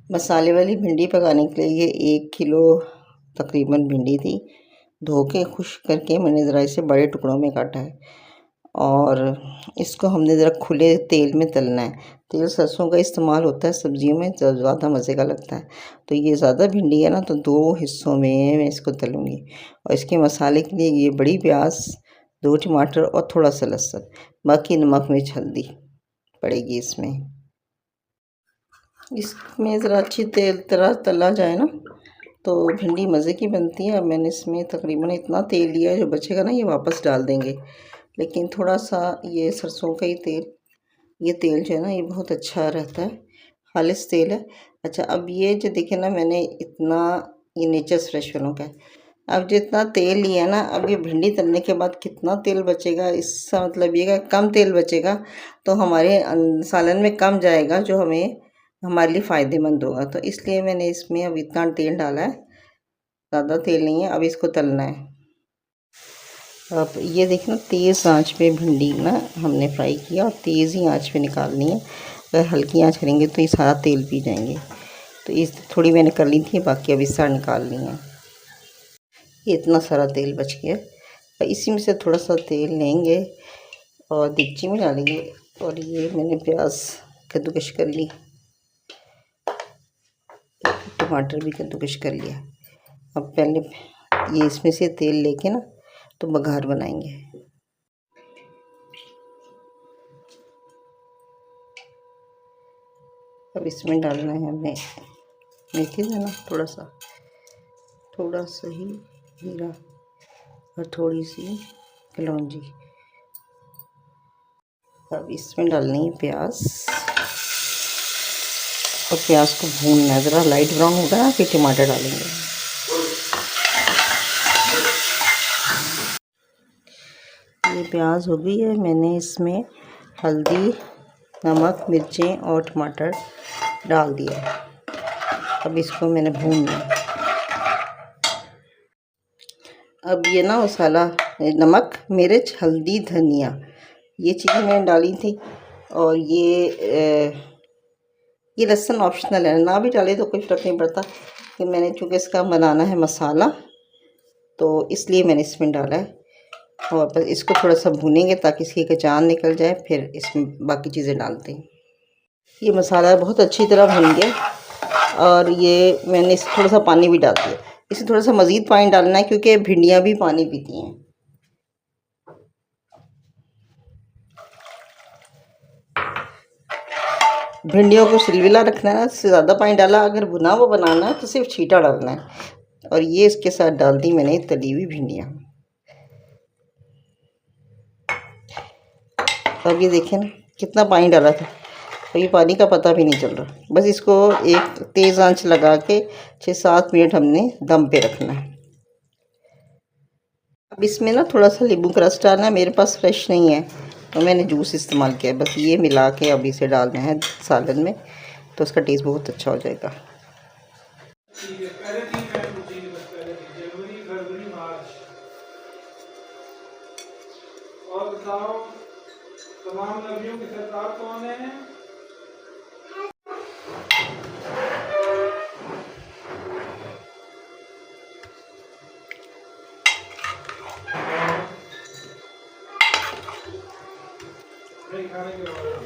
मसाले वाली भिंडी पकाने के लिए ये 1 किलो तकरीबन भिंडी थी। धो के खुश्क करके मैंने ज़रा इसे बड़े टुकड़ों में काटा है और इसको हमने ज़रा खुले तेल में तलना है। तेल सरसों का इस्तेमाल होता है सब्जियों में, तो ज़्यादा मज़े का लगता है। तो ये ज़्यादा भिंडी है ना, तो 2 हिस्सों में मैं इसको तलूँगी। और इसके मसाले के लिए ये बड़ी प्याज, 2 टमाटर और थोड़ा सा लहसुन, बाकी नमक मिर्च हल्दी पड़ेगी इसमें। इसमें ज़रा अच्छी तेल तरह तला जाए ना तो भिंडी मज़े की बनती है। अब मैंने इसमें तकरीबन इतना तेल लिया है, जो बचेगा ना ये वापस डाल देंगे। लेकिन थोड़ा सा ये सरसों का ही तेल, ये तेल जो है ना ये बहुत अच्छा रहता है, खालिश तेल है। अच्छा, अब ये जो देखे ना मैंने इतना, ये नेचर्स फ्रेश वालों का है। अब जितना तेल लिया है ना, अब ये भिंडी तलने के बाद कितना तेल बचेगा, इसका मतलब ये कम तेल बचेगा तो हमारे सालन में कम जाएगा, जो हमें हमारे लिए फ़ायदेमंद होगा। तो इसलिए मैंने इसमें अब इतना तेल डाला है, ज़्यादा तेल नहीं है। अब इसको तलना है। अब ये देखना, तेज़ आंच पे भिंडी ना हमने फ्राई किया और तेज़ ही आंच पे निकालनी है। अगर हल्की आंच करेंगे तो ये सारा तेल पी जाएंगे। तो इस थोड़ी मैंने कर ली थी, बाकी अब इस सारा निकालनी है। ये इतना सारा तेल बच गया, और इसी में से थोड़ा सा तेल लेंगे और देगची में डालेंगे। और ये मैंने प्याज कद्दूकश कर ली, टमाटर भी कद्दूकश कर लिया। अब पहले ये इसमें से तेल लेके ना तो बघार बनाएंगे। अब इसमें डालना है हमें मेथी दाना, थोड़ा सा ही जीरा और थोड़ी सी कलौंजी। अब इसमें डालनी है प्याज, और प्याज को भूनना है, ज़रा लाइट ब्राउन होगा ना फिर टमाटर डालेंगे। ये प्याज हो गई है, मैंने इसमें हल्दी, नमक, मिर्चें और टमाटर डाल दिया है। अब इसको मैंने भूनना है। अब ये ना मसाला, नमक, मिर्च, हल्दी, धनिया, ये चीज़ें मैंने डाली थी। और ये लहसुन ऑप्शनल है, ना भी डाले तो कोई फ़र्क नहीं पड़ता, कि मैंने चूँकि इसका बनाना है मसाला तो इसलिए मैंने इसमें डाला है। और बस इसको थोड़ा सा भूनेंगे ताकि इसकी कचान निकल जाए, फिर इसमें बाकी चीज़ें डालते हैं। ये मसाला बहुत अच्छी तरह भून गया, और ये मैंने इसमें थोड़ा सा पानी भी डाल दिया। इसमें थोड़ा सा मज़ीद पानी डालना है क्योंकि भिंडियाँ भी पानी पीती हैं। भिंडियों को सिलविला रखना है, इससे ज़्यादा पानी डाला। अगर भुना हुआ बनाना है तो सिर्फ छींटा डालना है। और ये इसके साथ डाल दी मैंने तली हुई भिंडियाँ। अब ये देखें ना कितना पानी डाला था, अभी पानी का पता भी नहीं चल रहा। बस इसको एक तेज़ आंच लगा के 6-7 मिनट हमने दम पे रखना है। अब इसमें ना थोड़ा सा नींबू का रस डालना है, मेरे पास फ्रेश नहीं है तो मैंने जूस इस्तेमाल किया है। बस ये मिला के अब इसे डालना है सालन में, तो उसका टेस्ट बहुत अच्छा हो जाएगा। और बताओ, तमाम नबियों की सरकार कौन है? नहीं खाने के बाद